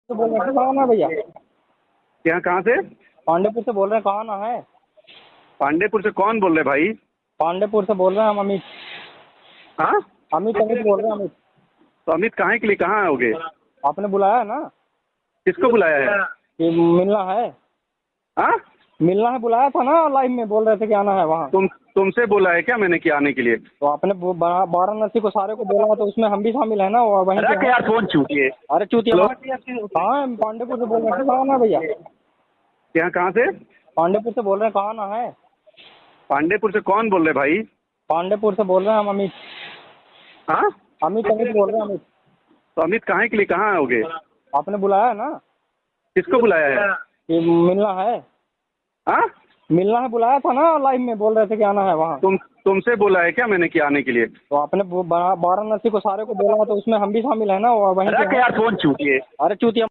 तो बोल रहे हैं कहाँ ना भैया? क्या, कहाँ से? पांडेपुर से बोल रहे हैं, कहाँ ना है? पांडेपुर से कौन बोल रहे भाई? पांडेपुर से बोल रहे हैं हम, अमित। हाँ, अमित बोल रहे हैं, अमित। तो अमित कहाँ के लिए कहाँ आओगे? आपने बुलाया है ना? किसको बुलाया है? कि मिलना है। हाँ, मिलना है, बुलाया था ना, लाइव में बोल रहे थे कि आना है वहाँ। तुमसे बोला है क्या मैंने कि आने के लिए? तो आपने वाराणसी को सारे को बोला, तो उसमें हम भी शामिल है ना, और वहीं रख पे। यार फोन चूतिए। अरे चूतिया। हेलो, हाँ, पांडेपुर से बोल रहे हैं, कहाँ ना भैया? क्या, कहाँ से? पांडेपुर से बोल रहे हैं, कहाँ ना है? पांडेपुर से कौन बोल रहे भाई? पांडेपुर से बोल रहे हैं हम, अमित। हाँ, अमित बोल रहे हैं, अमित। तो अमित कहाँ के लिए कहाँ आओगे? आपने बुलाया है ना? किसको बुलाया है? कि मिलना है। हाँ, मिलना है, बुलाया था ना, लाइव में बोल रहे थे कि आना है वहाँ। तुमसे बोला है क्या मैंने कि आने के लिए? तो आपने वाराणसी को सारे को बोला, तो उसमें हम भी शामिल है ना, और वहीं पे। रख यार फोन चूतिए। अरे चूतिया।